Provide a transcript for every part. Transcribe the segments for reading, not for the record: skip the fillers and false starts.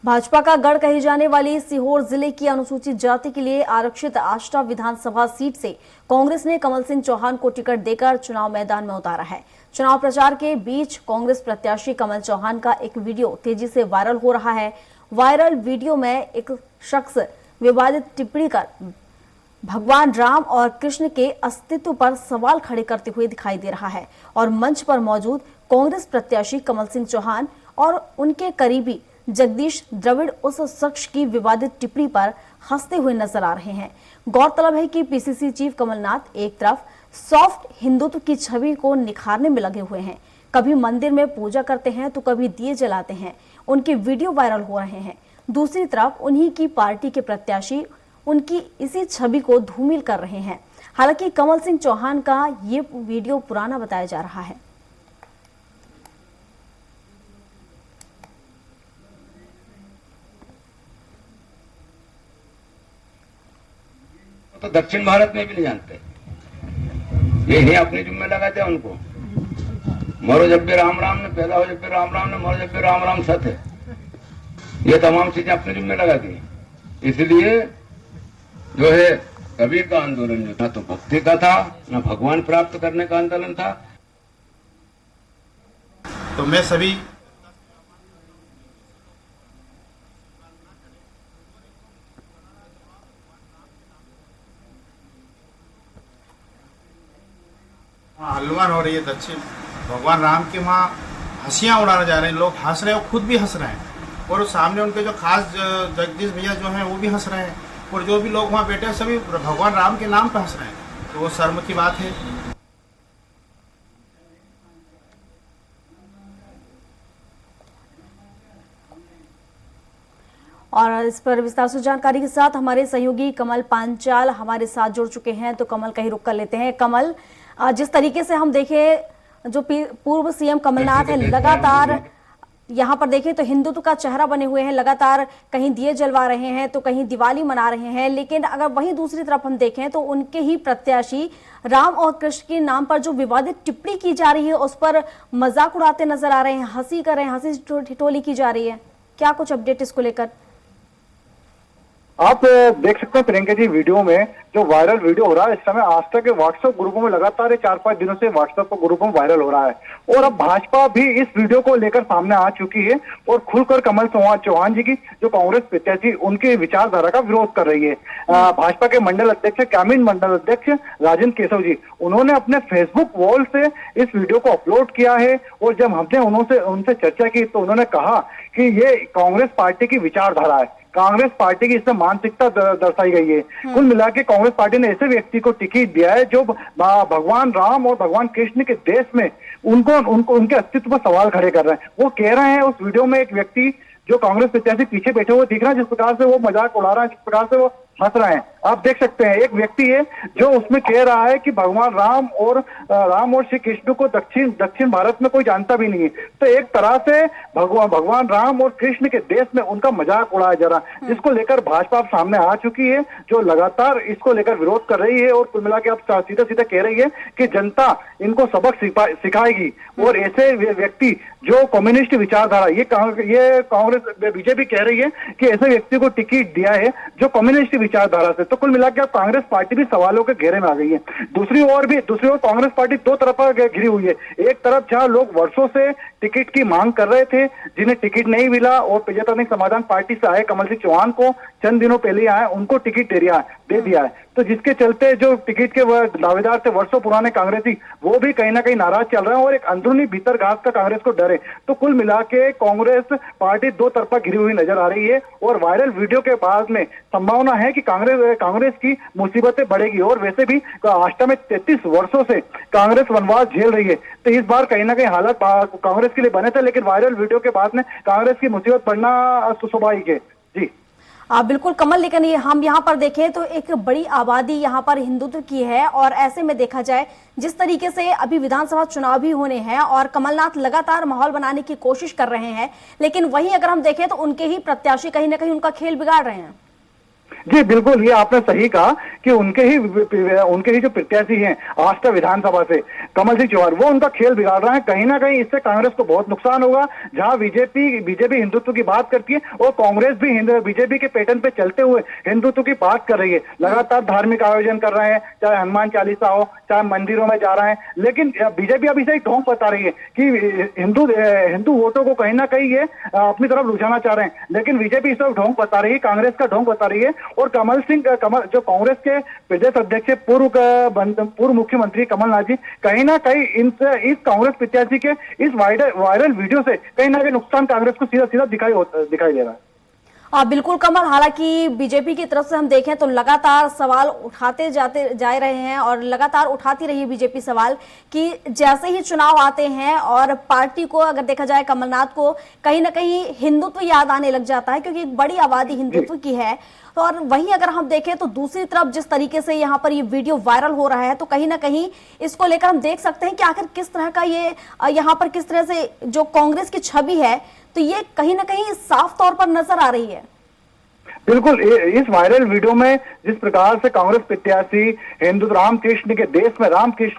भाजपा का गढ़ कही जाने वाली सीहोर जिले की अनुसूचित जाति के लिए आरक्षित आष्टा विधानसभा सीट से कांग्रेस ने कमल सिंह चौहान को टिकट देकर चुनाव मैदान में उतारा है। चुनाव प्रचार के बीच कांग्रेस प्रत्याशी कमल चौहान का एक वीडियो तेजी से वायरल हो रहा है। वायरल वीडियो में एक शख्स विवादित टिप्पणी कर भगवान राम और कृष्ण के अस्तित्व पर सवाल खड़े करते हुए दिखाई दे रहा है और मंच पर मौजूद कांग्रेस प्रत्याशी कमल सिंह चौहान और उनके करीबी जगदीश द्रविड़ उस शख्स की विवादित टिप्पणी पर हंसते हुए नजर आ रहे हैं। गौरतलब है कि पीसीसी चीफ कमलनाथ एक तरफ सॉफ्ट हिंदुत्व की छवि को निखारने में लगे हुए हैं, कभी मंदिर में पूजा करते हैं तो कभी दिए जलाते हैं, उनके वीडियो वायरल हो रहे हैं। दूसरी तरफ उन्हीं की पार्टी के प्रत्याशी उनकी इसी छवि को धूमिल कर रहे हैं। हालांकि कमल सिंह चौहान का ये वीडियो पुराना बताया जा रहा है। तो दक्षिण भारत में भी नहीं जानते, ये ही अपने जुम्मे लगाते हैं उनको। मरो जब भी राम राम ने, पैदा हो जब भी राम राम ने, मरो जब भी राम राम सत है। ये तमाम चीजें अपने जुम्मे लगा दी। इसलिए जो है कबीर का आंदोलन जो था तो भक्ति का था, न भगवान प्राप्त करने का आंदोलन था। तो मैं सभी हलवान हो रही है दक्षिण भगवान राम के वहाँ हंसियाँ उड़ाने जा रहे हैं, लोग हंस रहे हैं और खुद भी हंस रहे हैं और सामने उनके जो खास जगदीश भैया जो हैं वो भी हंस रहे हैं और जो भी लोग वहाँ बैठे हैं सभी भगवान राम के नाम पर हंस रहे हैं। तो वो शर्म की बात है। और इस पर विस्तार से जानकारी के साथ हमारे सहयोगी कमल पांचाल हमारे साथ जुड़ चुके हैं। तो कमल कहीं रुक कर लेते हैं। कमल, जिस तरीके से हम देखें जो पूर्व सीएम कमलनाथ है लगातार यहाँ पर देखें तो हिंदुत्व का चेहरा बने हुए हैं, लगातार कहीं दिए जलवा रहे हैं तो कहीं दिवाली मना रहे हैं। लेकिन अगर वहीं दूसरी तरफ हम देखें तो उनके ही प्रत्याशी राम और कृष्ण के नाम पर जो विवादित टिप्पणी की जा रही है उस पर मजाक उड़ाते नजर आ रहे हैं, हंसी कर रहे हैं, हंसी ठिठोली की जा रही है। क्या कुछ अपडेट इसको लेकर? आप देख सकते हैं प्रियंका जी, वीडियो में जो वायरल वीडियो हो रहा है इस समय आस्था के व्हाट्सएप ग्रुपों में लगातार 4-5 दिनों से व्हाट्सएप ग्रुपों में वायरल हो रहा है और अब भाजपा भी इस वीडियो को लेकर सामने आ चुकी है और खुलकर कमल चौहान जी की जो कांग्रेस प्रत्याशी उनकी विचारधारा का विरोध कर रही है। भाजपा के मंडल अध्यक्ष, ग्रामीण मंडल अध्यक्ष राजेंद्र केशव जी, उन्होंने अपने फेसबुक वॉल से इस वीडियो को अपलोड किया है और जब हमने उनसे चर्चा की तो उन्होंने कहा कि ये कांग्रेस पार्टी की विचारधारा है, कांग्रेस पार्टी की इसमें मानसिकता दर्शाई गई है। कुल मिला के कांग्रेस पार्टी ने ऐसे व्यक्ति को टिकट दिया है जो भगवान राम और भगवान कृष्ण के देश में उनको उनके अस्तित्व पर सवाल खड़े कर रहे हैं। वो कह रहे हैं उस वीडियो में एक व्यक्ति जो कांग्रेस प्रत्याशी पीछे बैठे हुए दिख रहा है, जिस प्रकार से वो मजाक उड़ा रहा है, जिस प्रकार से वो हंस रहे हैं, आप देख सकते हैं। एक व्यक्ति है जो उसमें कह रहा है कि भगवान राम और श्री कृष्ण को दक्षिण भारत में कोई जानता भी नहीं है। तो एक तरह से भगवान राम और कृष्ण के देश में उनका मजाक उड़ाया जा रहा है, जिसको लेकर भाजपा सामने आ चुकी है, जो लगातार इसको लेकर विरोध कर रही है और कुल मिला के अब सीधा सीधा कह रही है कि जनता इनको सबक सिखाएगी। और ऐसे व्यक्ति जो कम्युनिस्ट विचारधारा, ये कांग्रेस बीजेपी कह रही है कि ऐसे व्यक्ति को टिकट दिया है जो कम्युनिस्ट विचारधारा से। तो कुल मिलाकर कांग्रेस पार्टी भी सवालों के घेरे में आ गई है। दूसरी ओर कांग्रेस पार्टी दो तरफ घिरी हुई है। एक तरफ जहां लोग वर्षों से टिकट की मांग कर रहे थे, जिन्हें टिकट नहीं मिला और प्रजातांत्रिक समाधान पार्टी से आए कमल सिंह चौहान को चंद दिनों पहले आए, उनको टिकट दे दिया है। तो जिसके चलते जो टिकट के दावेदार थे वर्षों पुराने कांग्रेसी, वो भी कहीं ना कहीं नाराज चल रहे हैं और एक अंदरूनी भीतर घास का कांग्रेस को डर है। तो कुल मिला के कांग्रेस पार्टी दो तरफा घिरी हुई नजर आ रही है और वायरल वीडियो के बाद में संभावना है कि कांग्रेस की मुसीबतें बढ़ेगी। और वैसे भी आष्टा में 33 वर्षों से कांग्रेस वनवास झेल रही है, तो इस बार कहीं ना कहीं हालात कांग्रेस के लिए बने थे, लेकिन वायरल वीडियो के बाद में कांग्रेस की मुसीबत बढ़ना स्वाभाविक है। जी बिल्कुल कमल, लेकिन ये हम यहाँ पर देखें तो एक बड़ी आबादी यहाँ पर हिंदुत्व की है और ऐसे में देखा जाए जिस तरीके से अभी विधानसभा चुनाव भी होने हैं और कमलनाथ लगातार माहौल बनाने की कोशिश कर रहे हैं, लेकिन वहीं अगर हम देखें तो उनके ही प्रत्याशी कहीं ना कहीं उनका खेल बिगाड़ रहे हैं। जी बिल्कुल, ये आपने सही कहा कि उनके ही जो प्रत्याशी हैं आष्टा विधानसभा से कमल सिंह चौहान, वो उनका खेल बिगाड़ रहे हैं। कहीं ना कहीं इससे कांग्रेस को बहुत नुकसान होगा। जहां बीजेपी हिंदुत्व की बात करती है और कांग्रेस भी बीजेपी के पैटर्न पे चलते हुए हिंदुत्व की बात कर रही है। लगातार धार्मिक आयोजन कर रहे हैं, चाहे हनुमान चालीसा हो, चाहे मंदिरों में जा रहे हैं, लेकिन बीजेपी अभी से ढोंग बता रही है कि हिंदू वोटों को कहीं ना कहीं ये अपनी तरफ रुझाना चाह रहे हैं। लेकिन बीजेपी इस तरफ ढोंग बता रही है, कांग्रेस का ढोंग बता रही है। और कमल जो कांग्रेस के प्रदेश अध्यक्ष पूर्व मुख्यमंत्री कमलनाथ जी कहीं ना कहीं इस कांग्रेस प्रत्याशी के इस वायरल वीडियो से कहीं ना कहीं नुकसान कांग्रेस को सीधा सीधा दिखाई दे रहा है। बिल्कुल कमल, हालांकि बीजेपी की तरफ से हम देखें तो लगातार सवाल उठाते जा रहे हैं और लगातार उठाती रही है बीजेपी सवाल कि जैसे ही चुनाव आते हैं और पार्टी को अगर देखा जाए कमलनाथ को कहीं ना कहीं हिंदुत्व याद आने लग जाता है, क्योंकि एक बड़ी आबादी हिंदुत्व की है। तो और वहीं अगर हम देखें तो दूसरी तरफ जिस तरीके से यहाँ पर ये वीडियो वायरल हो रहा है, तो कहीं ना कहीं इसको लेकर हम देख सकते हैं कि आखिर किस तरह का ये यहाँ पर किस तरह से जो कांग्रेस की छवि है, तो ये कहीं ना कहीं साफ तौर पर नजर आ रही है। बिल्कुल, इस वायरल वीडियो में जिस प्रकार से कांग्रेस प्रत्याशी हिंदू रामकृष्ण के देश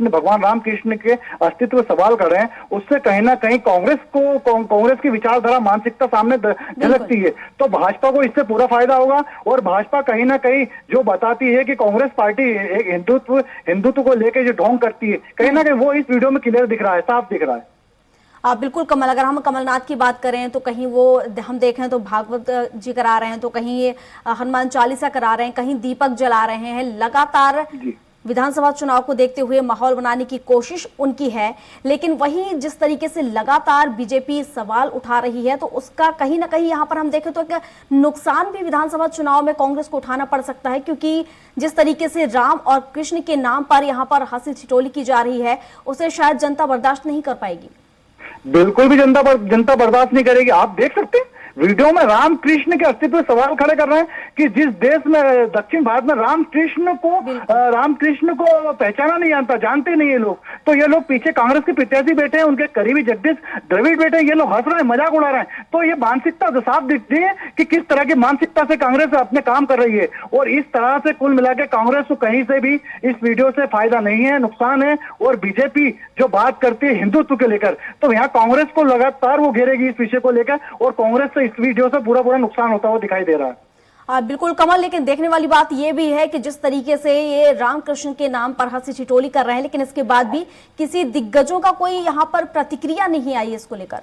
में भगवान रामकृष्ण के अस्तित्व सवाल कर रहे हैं, उससे कहीं ना कहीं कांग्रेस की विचारधारा मानसिकता सामने झलकती है। तो भाजपा को इससे पूरा फायदा होगा। और भाजपा कहीं ना कहीं जो बताती है कि कांग्रेस पार्टी एक हिंदुत्व को लेकर जो ढोंग करती है, कहीं ना कहीं वो इस वीडियो में क्लियर दिख रहा है, साफ दिख रहा है। बिल्कुल कमल, अगर हम कमलनाथ की बात करें तो कहीं वो हम देखें तो भागवत जी करा रहे हैं, तो कहीं ये हनुमान चालीसा करा रहे हैं, कहीं दीपक जला रहे हैं। लगातार विधानसभा चुनाव को देखते हुए माहौल बनाने की कोशिश उनकी है, लेकिन वहीं जिस तरीके से लगातार बीजेपी सवाल उठा रही है, तो उसका कहीं ना कहीं यहाँ पर हम देखें तो एक नुकसान भी विधानसभा चुनाव में कांग्रेस को उठाना पड़ सकता है, क्योंकि जिस तरीके से राम और कृष्ण के नाम पर यहाँ पर हंसी ठिठोली की जा रही है, उसे शायद जनता बर्दाश्त नहीं कर पाएगी। बिल्कुल भी जनता बर्दाश्त नहीं करेगी। आप देख सकते हैं वीडियो में राम कृष्ण के अस्तित्व सवाल खड़े कर रहे हैं कि जिस देश में दक्षिण भारत में राम कृष्ण को पहचाना नहीं जानते नहीं ये लोग, तो ये लोग पीछे कांग्रेस के प्रत्याशी बैठे हैं, उनके करीबी जगदीश द्रविड़ बैठे हैं, ये लोग हंस रहे हैं, मजाक उड़ा रहे हैं। तो ये मानसिकता साफ दिखती है कि किस तरह की मानसिकता से कांग्रेस अपने काम कर रही है। और इस तरह से कुल मिलाकर कांग्रेस को कहीं से भी इस वीडियो से फायदा नहीं है, नुकसान है। और बीजेपी जो बात करती है हिंदुत्व के लेकर, तो यहाँ कांग्रेस को लगातार वो घेरेगी इस विषय को लेकर, और कांग्रेस से इस वीडियो से पूरा नुकसान होता हुआ दिखाई दे रहा है। बिल्कुल कमल, लेकिन देखने वाली बात यह भी है कि जिस तरीके से ये रामकृष्ण के नाम पर हंसी ठिठोली कर रहे हैं, लेकिन इसके बाद भी किसी दिग्गजों का कोई यहाँ पर प्रतिक्रिया नहीं आई इसको लेकर।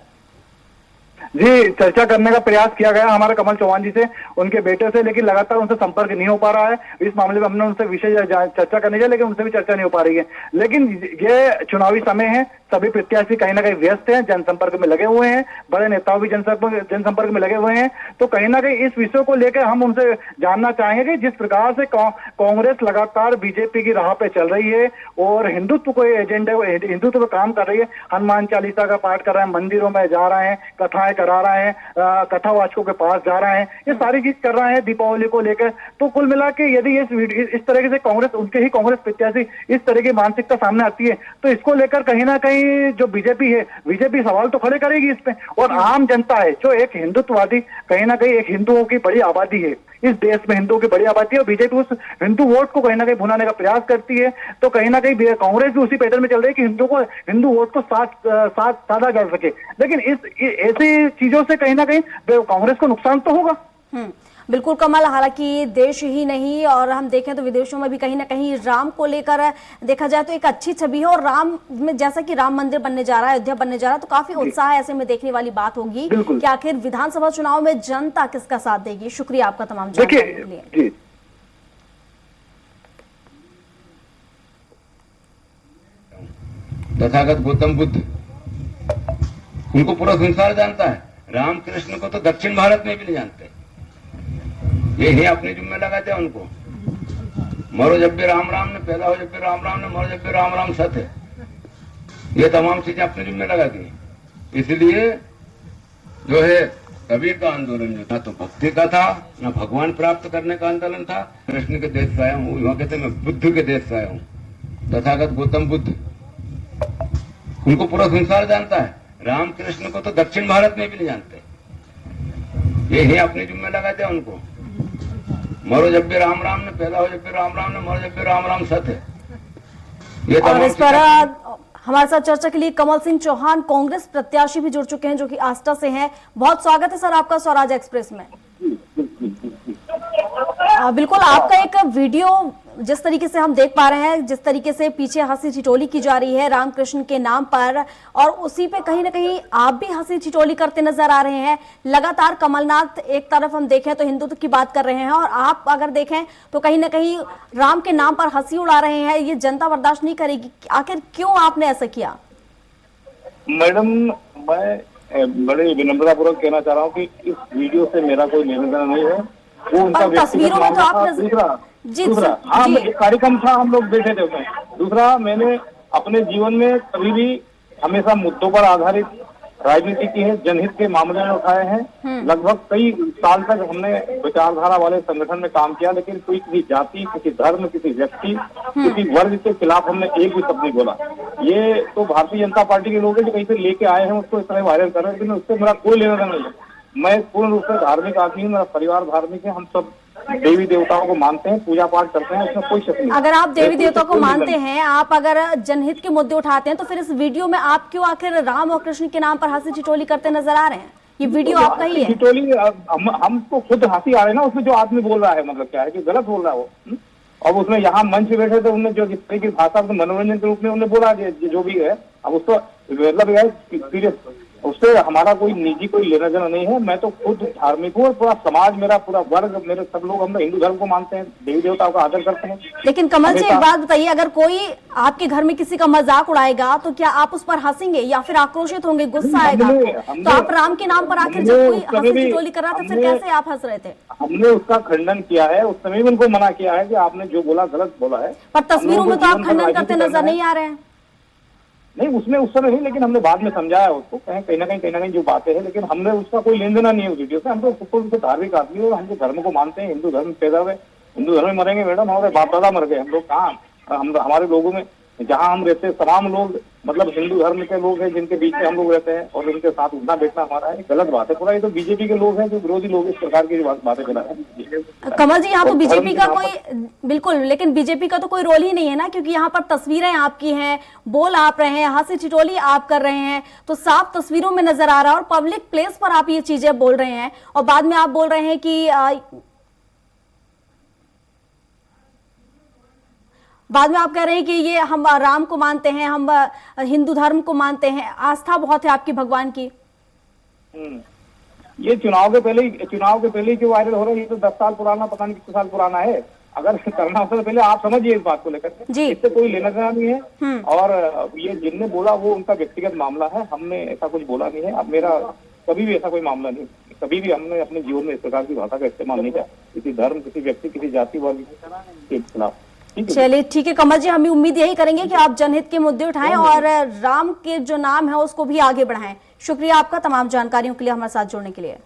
जी, चर्चा करने का प्रयास किया गया हमारे कमल चौहान जी से, उनके बेटे से, लेकिन लगातार उनसे संपर्क नहीं हो पा रहा है। इस मामले में हमने उनसे विषय चर्चा करने जाए, लेकिन उनसे भी चर्चा नहीं हो पा रही है। लेकिन ये चुनावी समय है, सभी प्रत्याशी कहीं ना कहीं व्यस्त हैं, जनसंपर्क में लगे हुए हैं, बड़े नेताओं भी जनसंपर्क में लगे हुए हैं। तो कहीं ना कहीं इस विषय को लेकर हम उनसे जानना चाहेंगे कि जिस प्रकार से कांग्रेस लगातार बीजेपी की राह पे चल रही है और हिंदुत्व को एजेंडा हिंदुत्व पे काम कर रही है, हनुमान चालीसा का पाठ कर रहे हैं, मंदिरों में जा रहे हैं, कथाएं करा रहे हैं, कथावाचकों के पास जा रहे हैं, ये सारी चीज कर रहे हैं दीपावली को लेकर। तो कुल मिला के यदि इस तरीके से कांग्रेस प्रत्याशी इस तरह की मानसिकता सामने आती है, तो इसको लेकर कहीं ना कहीं जो बीजेपी सवाल तो खड़े करेगी इस पे। और आम जनता है जो एक हिंदुत्ववादी, कहीं ना कहीं एक हिंदुओं की बड़ी आबादी है इस देश में, हिंदुओं की बड़ी आबादी है, और बीजेपी उस हिंदू वोट को कहीं ना कहीं भुनाने का प्रयास करती है। तो कहीं ना कहीं कांग्रेस भी उसी पैटर्न में चल रही है कि हिंदू वोट को साधा कर सके। लेकिन ऐसी चीजों से कहीं ना कहीं कांग्रेस को नुकसान तो होगा। बिल्कुल कमल, हालांकि देश ही नहीं और हम देखें तो विदेशों में भी कहीं ना कहीं राम को लेकर देखा जाए तो एक अच्छी छवि है, और राम में जैसा कि राम मंदिर बनने जा रहा है, अयोध्या बनने जा रहा है, तो काफी उत्साह है। ऐसे में देखने वाली बात होगी कि आखिर विधानसभा चुनाव में जनता किसका साथ देगी। शुक्रिया आपका तमाम जानकारी के लिए। तथागत गौतम बुद्ध, उनको पूरा संसार जानता है। रामकृष्ण को तो दक्षिण भारत में भी नहीं जानते। यही अपने जुम्मे लगाते हैं उनको। मरो जब भी राम राम ने, पैदा हो जब भी राम राम ने, मरो जब भी राम राम सत्य। ये तमाम चीजें अपने जुम्मे लगा दी। इसलिए जो है कबीर का आंदोलन जो था तो भक्ति का था, ना भगवान प्राप्त करने का आंदोलन था। कृष्ण के देश से आया हूँ, वहां कहते मैं बुद्ध के देश से आया हूँ। तथागत गौतम बुद्ध, उनको पूरा संसार जानता है। रामकृष्ण को तो दक्षिण भारत में भी नहीं जानते। यही अपने जुम्मे लगाते हैं उनको। मरो जब भी राम राम ने, पैदा हो जब भी राम राम ने, मरो जब भी राम राम सत्य है। ये और तमाम इस पर चीजें हमारे साथ चर्चा के लिए कमल सिंह चौहान कांग्रेस प्रत्याशी भी जुड़ चुके हैं, जो कि आष्टा से हैं। बहुत स्वागत है सर आपका स्वराज एक्सप्रेस में। बिल्कुल, आपका एक वीडियो जिस तरीके से हम देख पा रहे हैं, जिस तरीके से पीछे हंसी ठिठोली की जा रही है रामकृष्ण के नाम पर, और उसी पे कहीं ना कहीं आप भी हंसी ठिठोली करते नजर आ रहे हैं। लगातार कमलनाथ एक तरफ हम देखें तो हिंदुत्व की बात कर रहे हैं, और आप अगर देखें तो कहीं ना कहीं राम के नाम पर हंसी उड़ा रहे हैं। ये जनता बर्दाश्त नहीं करेगी। आखिर क्यों आपने ऐसा किया? मैडम, मैं बड़े विनम्रतापूर्वक कहना चाह रहा हूँ कि इस वीडियो से मेरा कोई लेना देना नहीं है। वो उनका तस्वीरों में तो आप दूसरा हाँ, एक कार्यक्रम था, हम लोग बैठे थे उसमें। दूसरा, मैंने अपने जीवन में कभी भी हमेशा मुद्दों पर आधारित राजनीति की है, जनहित के मामले में उठाए हैं। लगभग कई साल तक हमने विचारधारा वाले संगठन में काम किया, लेकिन कोई किसी जाति, किसी धर्म, किसी व्यक्ति, किसी वर्ग के खिलाफ हमने एक भी शब्द नहीं बोला। ये तो भारतीय जनता पार्टी के लोग हैं जो कहीं से लेके आए हैं, उसको इस तरह वायरल कर रहे हैं, लेकिन उससे मेरा कोई लेना देना नहीं है। मैं पूर्ण रूप से धार्मिक आदमी हूँ, मेरा परिवार धार्मिक है, हम सब देवी देवताओं को मानते हैं, पूजा पाठ करते हैं, उसमें कोई शक नहीं। अगर आप देवी देवताओं को मानते हैं, आप अगर जनहित के मुद्दे उठाते हैं, तो फिर इस वीडियो में आप क्यों आखिर राम और कृष्ण के नाम पर हंसी ठिठोली करते नजर आ रहे हैं? ये वीडियो आपका ही है। ठिठोली हमको खुद हंसी आ रही है ना उसमें, जो आदमी बोल रहा है, मतलब क्या है कि गलत बोल रहा है वो। और उसमें यहाँ मंच पे बैठे थे, उन्होंने जो जिस तरह की भाषा मनोरंजन के रूप में उन्होंने बोला जो भी है, अब उसको मतलब सीरियस, उससे हमारा कोई निजी कोई लेना देना नहीं है। मैं तो खुद धार्मिक हूँ और पूरा समाज, मेरा पूरा वर्ग, मेरे सब लोग, हम हिंदू धर्म को मानते हैं, देवी देवताओं का आदर करते हैं। लेकिन कमल जी, एक बात बताइए, अगर कोई आपके घर में किसी का मजाक उड़ाएगा तो क्या आप उस पर हंसेंगे या फिर आक्रोशित होंगे, गुस्सा आएगा आपको? तो आप राम के नाम पर आखिर जब कोई हंसी ठिठोली कर रहा था, फिर कैसे आप हंस रहे थे? हमने उसका खंडन किया है, उस समय भी उनको मना किया है कि आपने जो बोला गलत बोला है। पर तस्वीरों में तो आप खंडन करते नजर नहीं आ रहे हैं। नहीं, उसमें उस समय नहीं, लेकिन हमने बाद में समझाया उसको, कहीं ना कहीं जो बातें हैं, लेकिन हमने उसका कोई लेन देना नहीं है उस वीडियो से। हम तो धार्मिक आदमी और हम जो धर्म को मानते हैं, हिंदू धर्म पैदा हुए, हिंदू धर्म में मरेंगे मैडम। हमारे बाप दादा मर गए, हम लोग कहाँ, हमारे लोगों में जहाँ हम रहते हैं तमाम लोग मतलब हिंदू धर्म के लोग हैं, जिनके बीच में हम लोग रहते हैं, और उनके साथ उठना बैठना हमारा है। गलत बात है पूरा। ये तो बीजेपी के लोग हैं, जो विरोधी लोग इस प्रकार की बातें कर रहे हैं। कमल जी, यहाँ तो बीजेपी का कोई, बिल्कुल, लेकिन बीजेपी का तो कोई रोल ही नहीं है ना, क्योंकि यहाँ पर तस्वीरें आपकी हैं, बोल आप रहे हैं, हंसी ठिठोली आप कर रहे हैं, तो साफ तस्वीरों में नजर आ रहा है। और पब्लिक प्लेस पर आप ये चीजें बोल रहे हैं, और बाद में आप बोल रहे हैं कि बाद में आप कह रहे हैं कि ये हम राम को मानते हैं, हम हिंदू धर्म को मानते हैं, आस्था बहुत है आपकी भगवान की। ये चुनाव के पहले ही जो वायरल हो रहा है, ये तो 10 साल पुराना, पता नहीं कितने साल पुराना है। अगर करना होता तो पहले आप समझिए इस बात को लेकर, इससे कोई लेना देना नहीं है। और ये जिनने बोला वो उनका व्यक्तिगत मामला है, हमने ऐसा कुछ बोला नहीं है। अब मेरा कभी भी ऐसा कोई मामला नहीं, कभी भी हमने अपने जीवन में इस प्रकार की भाषा का इस्तेमाल नहीं किया किसी धर्म, किसी व्यक्ति, किसी जाति वर्ग के खिलाफ। चलिए ठीक है कमल जी, हम उम्मीद यही करेंगे कि आप जनहित के मुद्दे उठाएं और राम के जो नाम है उसको भी आगे बढ़ाएं। शुक्रिया आपका तमाम जानकारियों के लिए हमारे साथ जुड़ने के लिए।